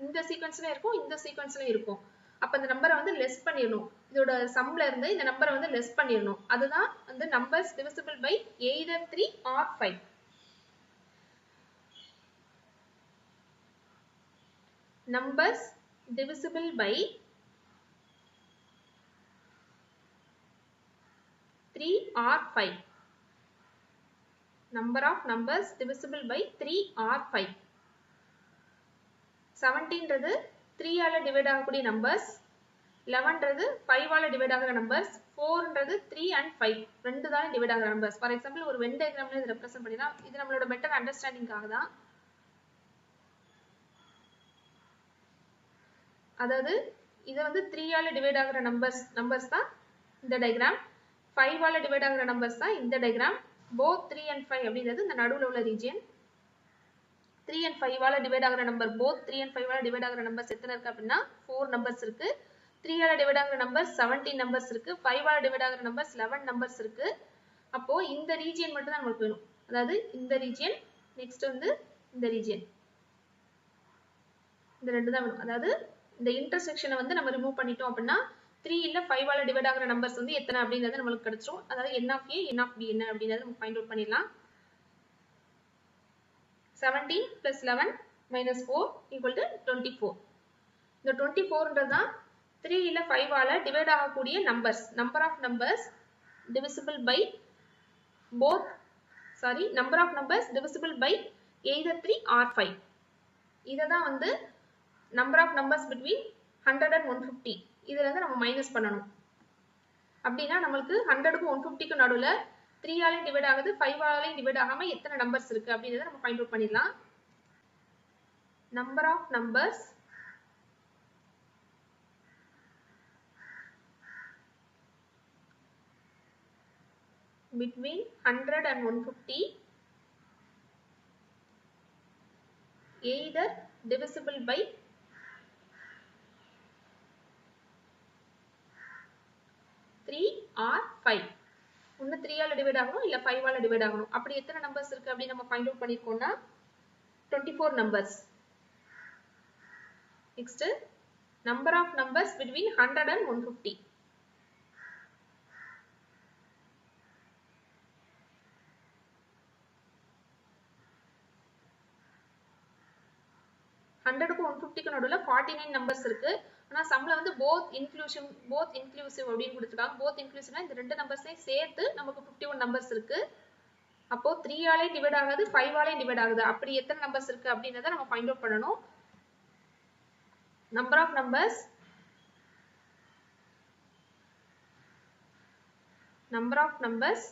இந்த சீக்வென்ஸ்ல இருக்கும் இந்த சீக்வென்ஸ்ல இருக்கும். அப்ப இந்த நம்பரை வந்து லெஸ் பண்ணிடணும். இதோட சம்ல இருந்து இந்த நம்பரை வந்து லெஸ் பண்ணிடணும். அதுதான் வந்து numbers divisible by either 3 or 5. Numbers divisible by 3 or 5. Number of numbers divisible by 3 or 5. 17ன்றது 3 ஆல டிவைட் ஆகக்கூடிய நம்பர்ஸ், 11ன்றது 5 ஆல டிவைட் ஆகிற நம்பர்ஸ், 4ன்றது 3 and 5 ரெண்டு தான் டிவைட் ஆகிற நம்பர்ஸ். ஃபார் எக்ஸாம்பிள் ஒரு வென் டயக்ராம்ல இது ரெப்ரசன்ட் பண்ணிடலாம். இது நம்மளோட பெட்டர் அண்டர்ஸ்டாண்டிங்காக தான். அதாவது இது வந்து 3 ஆல டிவைட் ஆகிற நம்பர்ஸ் தான் இந்த டயக்ராம், 5 ஆல டிவைட் ஆகிற நம்பர்ஸ் தான் இந்த டயக்ராம். both 3 and 5 அப்படிங்கிறது இந்த நடுவுல உள்ள ரீஜியன். 3 and 5 ஆல டிவைட் ஆகிற நம்பர் both 3 and 5 ஆல டிவைட் ஆகிற நம்பர்ஸ் எத்தனை இருக்கு அப்படின்னா 4 நம்பர்ஸ் இருக்கு. 3 ஆல டிவைட் ஆகிற நம்பர்ஸ் 17 நம்பர்ஸ் இருக்கு. 5 ஆல டிவைட் ஆகிற நம்பர்ஸ் 11 நம்பர்ஸ் இருக்கு. அப்போ இந்த ரீஜியன் மட்டும் தான் நமக்கு வேணும். அதாவது இந்த ரீஜியன், நெக்ஸ்ட் வந்து இந்த ரீஜியன், இந்த ரெண்டு தான் வேணும். அதாவது இந்த இன்டர்செக்ஷனை வந்து நம்ம ரிமூவ் பண்ணிட்டோம் அப்படின்னா 3 இல்ல 5 ஆல டிவைட் ஆகிற நம்பர்ஸ் வந்து எத்தனை அப்படிங்கிறது நமக்கு கிடைச்சிரும். அதாவது n of a n of b என்ன அப்படிங்கறத நம்ம ஃபைண்ட் அவுட் பண்ணிடலாம். 17 plus 11 minus 4 equal to 24. இந்த 24ன்றது தான் 3 இல்ல 5 ஆல டிவைட் ஆகக்கூடிய numbers. Number of numbers divisible by both, number of numbers divisible by either 3 or 5. இதை தான் வந்து number of numbers between 100 and 150 இதுல இருந்து நம்ம மைனஸ் பண்ணணும். அப்படின்னா நம்மளுக்கு 100க்கும் 150க்கும் நடுவுல 3 ஆலையும் டிவைட் ஆகுது, 5 ஆலையும் டிவைட் ஆகாம எத்தனை நம்பர்ஸ் இருக்கு அப்படிங்கறத நம்ம ஃபைண்ட் அவுட் பண்ணிடலாம். Number of numbers between 100 and 150 either divisible by 3 or 5. ஒன்னு 3 ஆல டிவைட் ஆகணும் இல்ல 5 ஆல டிவைட் ஆகணும். அப்படி எத்தனை நம்பர்ஸ் இருக்கு அப்படி நம்ம ஃபைண்ட் அவுட் பண்ணிருக்கோம்னா 24 numbers. Next number of numbers between 100 and 150. ஹண்ட்ரடுக்கும் 150க்கு நடுவுல 49 நம்பர்ஸ் இருக்கு. ஆனா சம்ல வந்து போத் இன்க்ளூசிவ் அப்படின்னு கொடுத்துருக்காங்க. போத் இன்க்ளூசிவ்னா இந்த ரெண்டு நம்பர்ஸையும் சேர்த்து நமக்கு 51 நம்பர்ஸ் இருக்கு. அப்போ 3 ஆலையும் டிவைட் ஆகாது, 5 ஆலையும் டிவைட் ஆகுது. அப்படி எத்தனை நம்பர்ஸ் இருக்கு அப்படின்றத நம்ம ஃபைண்ட் அவுட் பண்ணணும். Number of numbers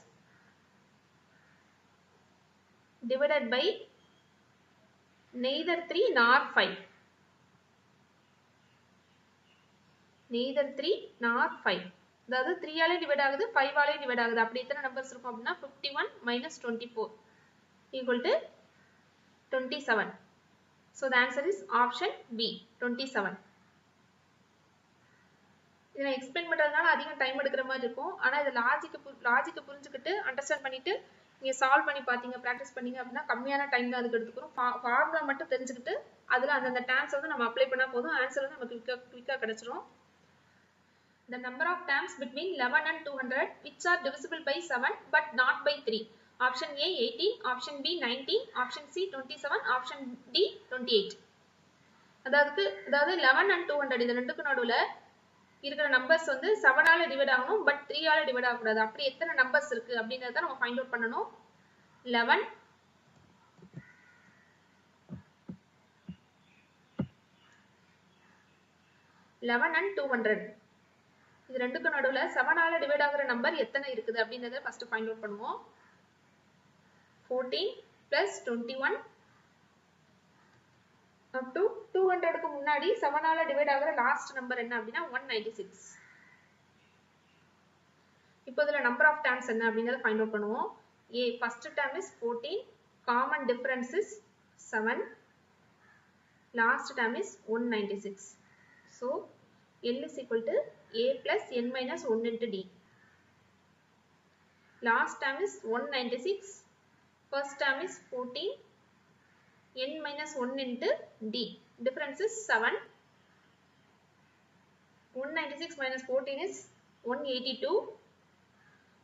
divided by neither 3 nor 5. neither 3 nor 5. அதாவது 3 ஆலே டிவைட் ஆகுது, 5 ஆலே டிவைட் ஆகுது. அப்படி எத்தனை நம்பர்ஸ் இருக்கும் அப்படின்னா 51 minus 24 equal to 27. So the answer is option B, 27. இதை நான் எக்ஸ்பிளைன் பண்றதுனால அதிகம் டைம் எடுக்கிற மாதிரி இருக்கும். ஆனா இது லாஜிக் புரிஞ்சுக்கிட்டு அண்டர்ஸ்டாண்ட் பண்ணிட்டு நீங்க சால்வ் பண்ணி பாத்தீங்க, பிராக்டிஸ் பண்ணீங்க அப்படின்னா கம்மியான டைம் தான் அதுக்கு எடுத்துக்கிறோம். ஃபார்முலா மட்டும் தெரிஞ்சுக்கிட்டு அதுல அந்த டேர்ம்ஸ் வந்து நம்ம அப்ளை பண்ணா போதும், ஆன்சர் வந்து நமக்கு குவிக்கா கிடைச்சிரும். The number of terms between 11 and 200 which are divisible by 7 but not by 3. Option A 80, option B 90, option C 27, option D 28. அதாவது 11 and 200 இது ரெண்டுக்கு நடுவுல இருக்கிற நம்பர்ஸ் வந்து 7 ஆல டிவைட் ஆகணும், பட் 3 ஆல டிவைட் ஆகக்கூடாது. அப்படி எத்தனை நம்பர்ஸ் இருக்கு அப்படிங்கறத நம்ம ஃபைண்ட் அவுட் பண்ணணும். 11 and 200 இது ரெண்டுக்கு நடுவுல 7 ஆல டிவைட் ஆகுற நம்பர் எத்தனை இருக்குது அப்படிங்கறத ஃபர்ஸ்ட் ஃபைண்ட் அவுட் பண்ணுவோம். 14 plus 21 up to 200க்கு முன்னாடி 7 ஆல டிவைட் ஆகுற லாஸ்ட் நம்பர் என்ன அப்படின்னா 196. இப்போ இதுல நம்பர் ஆஃப் டேர்ம்ஸ் என்ன அப்படிங்கறத ஃபைண்ட் அவுட் பண்ணுவோம். A first term is 14, common difference is 7, last term is 196. So N is equal to A plus N minus 1 into D. Last term is 196, first term is 14, N minus 1 into D. Difference is 7. 196 minus 14 is 182.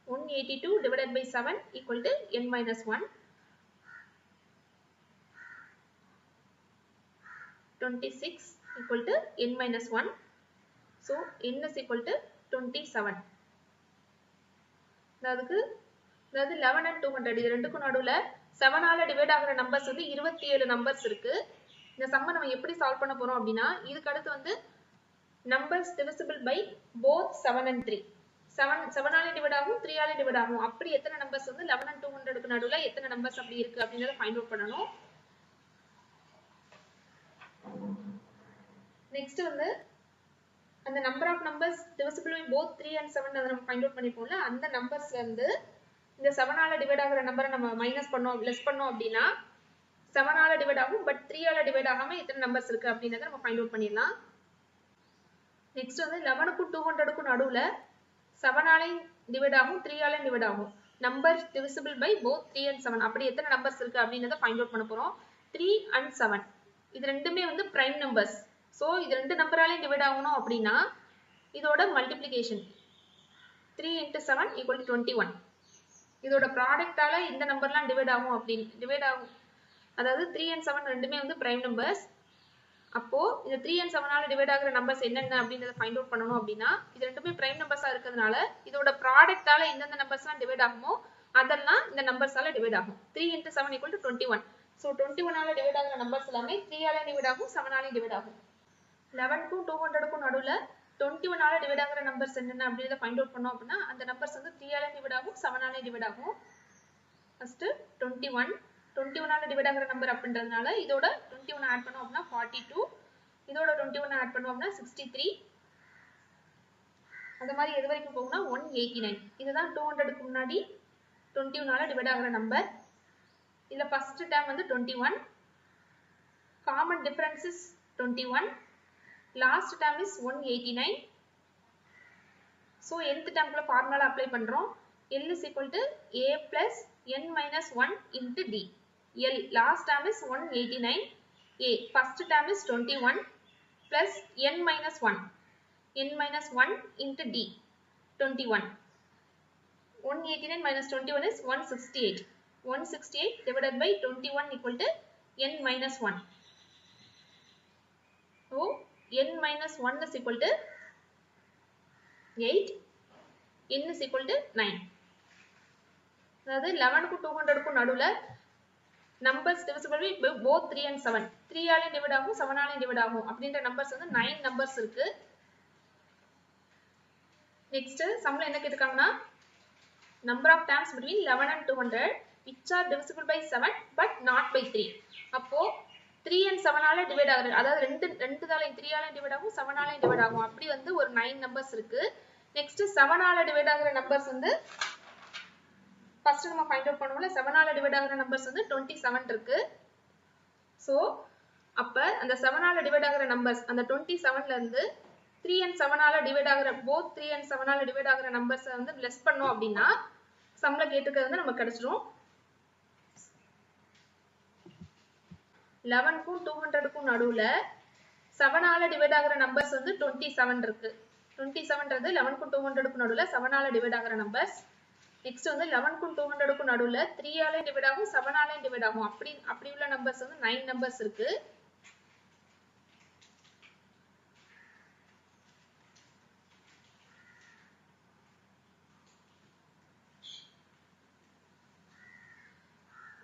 182 divided by 7 equal to N minus 1. 26 equal to N minus 1. So N is equal to 27. அதாவது 11 and 200 இது ரெண்டுக்கும் நடுவுல 7 ஆல divide ஆகுற numbers வந்து 27 numbers இருக்கு. இந்த சம்ம நம்ம எப்படி சால்வ் பண்ண போறோம் அப்படின்னா இதுக்கு அடுத்து வந்து numbers divisible by both 7 and 3. 7 ஆல டிவைட் ஆகும், 3 ஆல டிவைட் ஆகும். அப்படி எத்தனை நம்பர்ஸ் வந்து 11 and 200க்கு நடுவுல எத்தனை நம்பர்ஸ் அப்படி இருக்கு அப்படிங்கறத ஃபைண்ட் அவுட் பண்ணணும். நெக்ஸ்ட் வந்து அந்த number of numbers divisible by both 3 and 7 அதை நம்ம ஃபைண்ட் அவுட் பண்ணிப்போம்ல, அந்த நம்பர்ஸ்ல இருந்து இந்த 7 ஆல டிவைட் ஆகுற நம்பரை நம்ம மைனஸ் பண்ணோம், லெஸ் பண்ணோம் அப்படின்னா 7 ஆல டிவைட் ஆகும், பட் 3 ஆல டிவைட் ஆகாம எத்தனை நம்பர்ஸ் இருக்கு அப்படிங்கறத நம்ம ஃபைண்ட் அவுட் பண்ணிடலாம். நெக்ஸ்ட் வந்து 11க்கும் 200க்கும் நடுவுல 7 ஆலையும் டிவைட் ஆகும், 3 ஆலையும் டிவைட் ஆகும். numbers divisible by both 3 and 7 அப்படி எத்தனை நம்பர்ஸ் இருக்கு அப்படின்றத ஃபைண்ட் அவுட் பண்ண போறோம் 3 and 7 இது ரெண்டுமே வந்து பிரைம் நம்பர்ஸ் சோ இது ரெண்டு நம்பராலையும் டிவைட் ஆகணும் அப்படினா இதோட மல்டிப்ளிகேஷன் 3 into 7 equal to 21 இதோட ப்ராடக்ட்டால இந்த நம்பர்லாம் டிவைட் ஆகும் அதாவது 3 and 7 ரெண்டுமே வந்து பிரைம் நம்பர்ஸ் அப்போ இந்த 3 and 7 ஆல டிவைட் ஆகுற நம்பர்ஸ் என்னென்ன அப்படிங்கறத ஃபைண்ட் அவுட் பண்ணனும் அப்படினா இது ரெண்டுமே பிரைம் நம்பர்ஸா இருக்கிறதுனால இதோட ப்ராடக்ட்டால எந்தெந்த நம்பர்ஸ்லாம் டிவைட் ஆகுமோ அதெல்லாம் இந்த நம்பர்ஸால டிவைட் ஆகும் 3 into 7 equal to 21 சோ 21 ஆல டிவைட் ஆகுற நம்பர்ஸ் எல்லாமே 3 ஆல டிவைட் ஆகும் 7 ஆல டிவைட் ஆகும் 11 க்கும் 200 க்கும் நடுவுல 21 ஆல டிவைட் ஆகுற நம்பர்ஸ் என்னென்ன அப்படிங்கறத ஃபைண்ட் அவுட் பண்ணோம் அப்படினா அந்த நம்பர்ஸ் வந்து 3 ஆல டிவைட் ஆகும் 7 ஆல டிவைட் ஆகும் ஃபர்ஸ்ட் 21 ஆல டிவைட் ஆகுற நம்பர் அப்படின்றதுனால இதோட 21 ஆட் பண்ணோம் அப்படினா 42 இதோட 21 ஆட் பண்ணோம் அப்படினா 63 அந்த மாதிரி எது வரைக்கும் போகும்னா 189 இதுதான் 200 க்கு முன்னாடி 21 ஆல டிவைட் ஆகுற நம்பர் இதுல ஃபர்ஸ்ட் டேர்ம் வந்து 21 common difference is 21 last term is 189 so nth டேர்ம்க்குள்ள ஃபார்முலா அப்ளை பண்றோம் L is equal to a plus n minus 1 into d L last term is 189 a first term is 21 plus n minus 1 into d 21 189 minus 21 is 168 divided by 21 equal to n minus 1 so n minus 1 is equal to 8 n is equal to 9 அதாவது 11 க்கும் 200 க்கும் நடுவுல numbers divisible by both 3 and 7 3 ஆல divide ஆகும் 7 ஆல divide ஆகும் அப்படிங்கற numbers வந்து 9 நம்பர்ஸ் இருக்கு நெக்ஸ்ட் சம்ல என்ன கேட்டிருக்காங்கன்னா number of terms between 11 and 200 which are divisible by 7 but not by 3 அப்போ 3 and 7 ஆல டிவைட் ஆகுது அதாவது ரெண்டு தால 3 ஆல டிவைட் ஆகும் 7 ஆல டிவைட் ஆகும் அப்படி வந்து ஒரு 9 நம்பர்ஸ் இருக்கு நெக்ஸ்ட் 7 ஆல டிவைட் ஆகுற நம்பர்ஸ் வந்து ஃபர்ஸ்ட் நம்ம ஃபைண்ட் அவுட் பண்ணுவோம்ல 7 ஆல டிவைட் ஆகுற நம்பர்ஸ் வந்து 27 இருக்கு சோ அப்ப அந்த 7 ஆல டிவைட் ஆகுற நம்பர்ஸ் அந்த 27 ல இருந்து 3 and 7 ஆல டிவைட் ஆகுற both 3 and 7 ஆல டிவைட் ஆகுற நம்பர்ஸ் வந்து லெஸ் பண்ணோம் அப்படினா சம்ல கேட்டிருக்கிறது வந்து நமக்கு கிடைச்சிரும் 11 க்கும் 200 க்கும் நடுவுல 7 ஆல டிவைட் ஆகுற நம்பர்ஸ் வந்து 27 இருக்கு 27 ன்றது 11 க்கும் 200 க்கும் நடுவுல 7 ஆல டிவைட் ஆகுற நம்பர்ஸ் நெக்ஸ்ட் வந்து 11 க்கும் 200 க்கும் நடுவுல 3 ஆல டிவைட் ஆகும் 7 ஆல டிவைட் ஆகும் அப்படி உள்ள நம்பர்ஸ் வந்து 9 நம்பர்ஸ் இருக்கு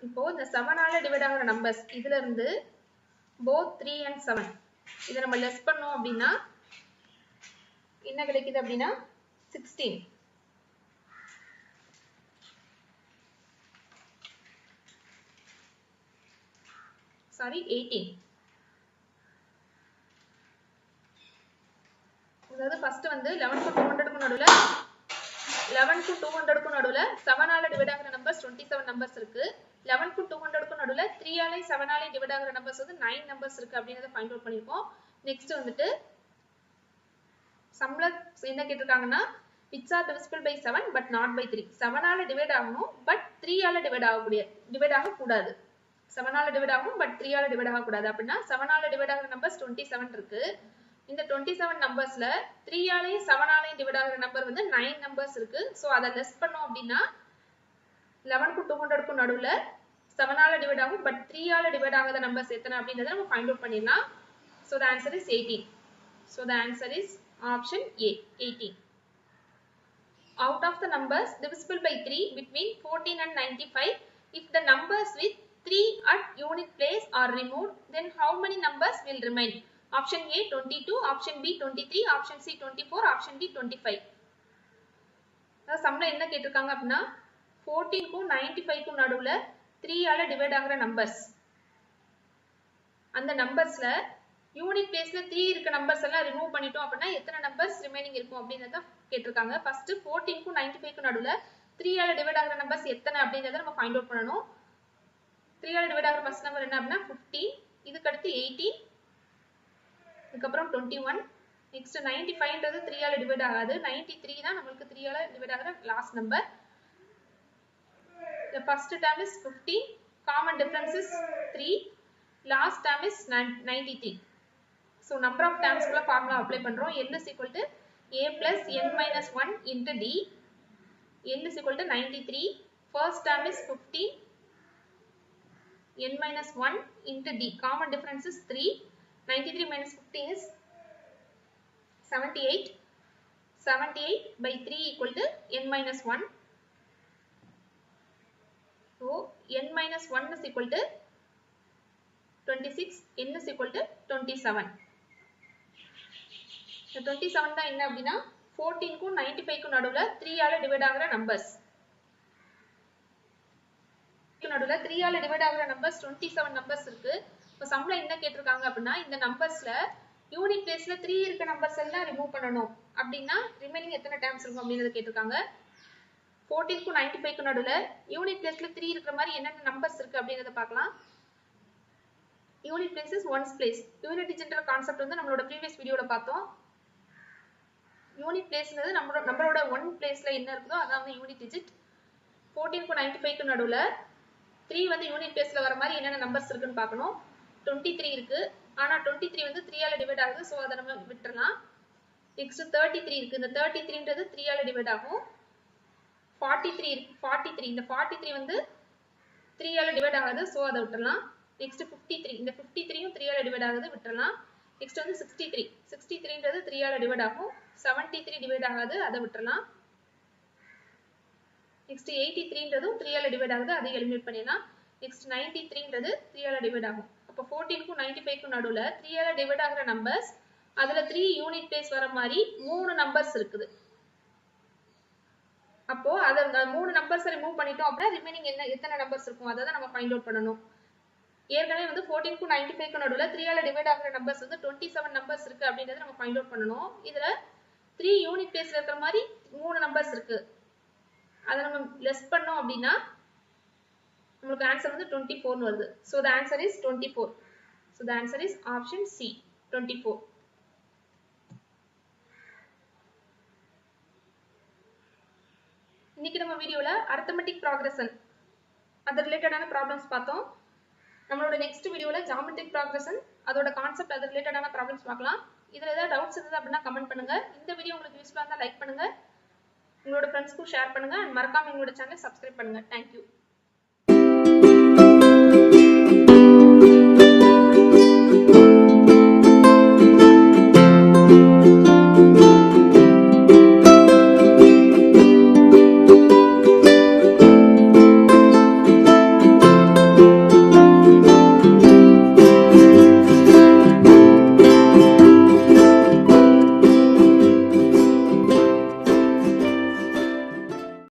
இப்போ இந்த 7 ஆல டிவைட் ஆகுற நம்பர்ஸ் இதுல இருந்து both 3 and 7 இத நம்ம லெஸ் பண்ணோம் அப்படினா என்ன கிடைக்குது அப்படினா 16 sorry 18 அதாவது ஃபர்ஸ்ட் வந்து 11 க்கும் 200 க்கும் நடுவுல 11 க்கும் 200 க்கும் நடுவுல 7 ஆல டிவைட் ஆகுற நம்பர்ஸ் 27 நம்பர்ஸ் இருக்கு 11 க்கும் 200 க்கும் நடுவுல 3 ஆல 7 ஆல டிவைட் ஆகுற நம்பர்ஸ் வந்து 9 நம்பர்ஸ் இருக்கு அப்படிங்கறத ஃபைண்ட் அவுட் பண்ணிருக்கோம் நெக்ஸ்ட் வந்துட்டு சம்ல என்ன கேட்டிருக்காங்கன்னா which are divisible by 7 but not by 3 7 ஆல டிவைட் ஆகணும் பட் 3 ஆல டிவைட் ஆக கூடாது 7 ஆல டிவைட் ஆகும் பட் 3 ஆல டிவைட் ஆக கூடாது அப்படினா 7 ஆல டிவைட் ஆகுற நம்பர்ஸ் 27 இருக்கு இந்த 27 நம்பர்ஸ்ல 3 ஆலயும் 7 ஆலயும் டிவைட் ஆகுற நம்பர் வந்து 9 நம்பர்ஸ் இருக்கு சோ அத லெஸ் பண்ணோம் அப்படினா 11 க்கும் 200 க்கும் நடுவுல 7 ஆல டிவைட் ஆகும் பட் 3 ஆல டிவைட் ஆகாத நம்பர்ஸ் எத்தனை அப்படிங்கறத நம்ம ஃபைண்ட் அவுட் பண்ணிடலாம் so the answer is 18 so the answer is option A 18 out of the numbers divisible by 3 between 14 and 95 if the numbers with 3 at unit place are removed then how many numbers will remain option A 22 option B 23 option C 24 option D 25 அத சம்ல என்ன கேட்டிருக்காங்க அப்படினா 14 க்கும் 95 க்கும் நடுவுல 3 ஆல divide ஆகுற numbers அந்த நம்பர்ஸ்ல யூனிட் பிளேஸ்ல 3 இருக்க நம்பர்ஸ் எல்லாம் ரிமூவ் பண்ணிட்டோம் அப்படினா எத்தனை நம்பர்ஸ் ரிமைனிங் இருக்கும் அப்படிங்கறத கேட்டிருக்காங்க ஃபர்ஸ்ட் 14 க்கும் 95 க்கும் நடுவுல 3 ஆல டிவைட் ஆகுற நம்பர்ஸ் எத்தனை அப்படிங்கறத நம்ம ஃபைண்ட் அவுட் பண்ணனும் 3 ஆல டிவைட் ஆகுற ஃபர்ஸ்ட் நம்பர் என்ன அப்படினா 15 இதுக்கு அடுத்து 18 இதுக்கு அப்புறம் 21 நெக்ஸ்ட் 95ன்றது 3 ஆல டிவைட் ஆகாது 93 தான் நமக்கு 3 ஆல டிவைட் ஆகுற last number The first term is 15, common difference is 3, last term is 93. So number of terms குள்ள formula apply பண்றோம். n is equal to a plus n minus 1 into d. n is equal to 93. First term is 15, n minus 1 into d. Common difference is 3. 93 minus 15 is 78. 78 by 3 equal to n minus 1. So n minus 1 is equal to 26. n is equal to 27. The 27 தான் என்ன அப்படினா 14 க்கும் 95 க்கும் நடுவுல 3 ஆல divide ஆகுற numbers. நடுவுல 3 ஆல டிவைட் ஆகுற நம்பர்ஸ் 27 நம்பர்ஸ் இருக்கு. இப்போ சம்ல என்ன கேட்டிருக்காங்க அப்படினா இந்த நம்பர்ஸ்ல யூனிட் பிளேஸ்ல 3 இருக்க நம்பர்ஸ் எல்லாம் ரிமூவ் பண்ணனும். அப்படினா ரிமைனிங் எத்தனை டேர்ம்ஸ் இருக்கும் அப்படிங்கறத கேட்டிருக்காங்க. 14 க்கும் 95 க்கும் நடுவுல யூனிட் பிளேஸ்ல 3 இருக்கிற மாதிரி என்னென்ன நம்பர்ஸ் இருக்கு அப்படிங்கறத பார்க்கலாம். Unit place is ones place. Unit டிஜிட்ன்ற கான்செப்ட் வந்து நம்மளோட ப்ரீவியஸ் வீடியோல பார்த்தோம். யூனிட் பிளேஸ்ங்கிறது நம்மளோட ஒன் பிளேஸ்ல என்ன இருக்குதோ அதான் வந்து யூனிட் டிஜிட். 14 க்கு 95 க்கு நடுவுல 3 வந்து யூனிட் பிளேஸ்ல வர மாதிரி என்னென்ன நம்பர்ஸ் இருக்குன்னு பார்க்கணும். 23 இருக்கு. ஆனா 23 வந்து 3 ஆல டிவைட் ஆகுது. சோ அத நம்ம விட்டுறலாம். நெக்ஸ்ட் 33 இருக்கு. இந்த 33ன்றது 3 ஆல டிவைட் ஆகும். 43 இருக்கு. 43 இந்த 43 வந்து 3 ஆல டிவைட் ஆகாது. சோ அத விட்டுறலாம். நெக்ஸ்ட் 53 இந்த 53யும் 3 ஆல டிவைட் ஆகுது விட்டுறலாம். நெக்ஸ்ட் வந்து 63. 63ன்றது 3 ஆல டிவைட் ஆகும். 73 டிவைட் ஆகாது அத விட்டுறலாம். நெக்ஸ்ட் 83ன்றதும் 3 ஆல டிவைட் ஆகுது அதை எலிமினேட் பண்ணிடலாம். நெக்ஸ்ட் 93ன்றது 3 ஆல டிவைட் ஆகும். அப்ப 14 க்கும் 95 க்கும் நடுவுல 3 ஆல டிவைட் ஆகுற நம்பர்ஸ் அதுல 3 யூனிட் பிளேஸ் வர மாதிரி 3 நம்பர்ஸ் இருக்குது. அப்போ அத 3 நம்பர்ஸ் ரிமூவ் பண்ணிட்டோம் அப்படினா ரிமைனிங் என்ன எத்தனை நம்பர்ஸ் இருக்கும் அத தான் நம்ம ஃபைண்ட் அவுட் பண்ணனும். ஏற்கனவே வந்து 14 க்கு 95 க்கு நடுவுல 3 ஆல டிவைட் ஆகுற நம்பர்ஸ் வந்து 27 நம்பர்ஸ் இருக்கு அப்படிங்கறத நம்ம ஃபைண்ட் அவுட் பண்ணனும். இதுல 3 யூனிட் பிளேஸ்ல இருக்கிற மாதிரி 3 நம்பர்ஸ் இருக்கு. அத நம்ம லெஸ் பண்ணோம் அப்படினா நமக்கு ஆன்சர் வந்து 24 னு வருது. So the answer is 24. So the answer is option C 24. இன்னைக்கு நம்ம வீடியோல arithmetic progression அது ரிலேட்டடான ப்ராப்ளம்ஸ் பார்த்தோம். நம்மளோட நெக்ஸ்ட் வீடியோல geometric progression அதோட கான்செப்ட் அது ரிலேட்டடான ப்ராப்ளம்ஸ் பார்க்கலாம். இதுல ஏதாவது டவுட்ஸ் இருந்தா அப்படினா கமெண்ட் பண்ணுங்க. இந்த வீடியோ உங்களுக்கு யூஸ்ஃபுல்லா இருந்தா லைக் பண்ணுங்க. உங்களோட ஃப்ரெண்ட்ஸ்க்கு ஷேர் பண்ணுங்க and மறக்காம எங்களோட சேனலை சப்ஸ்கிரைப் பண்ணுங்க. Thank you.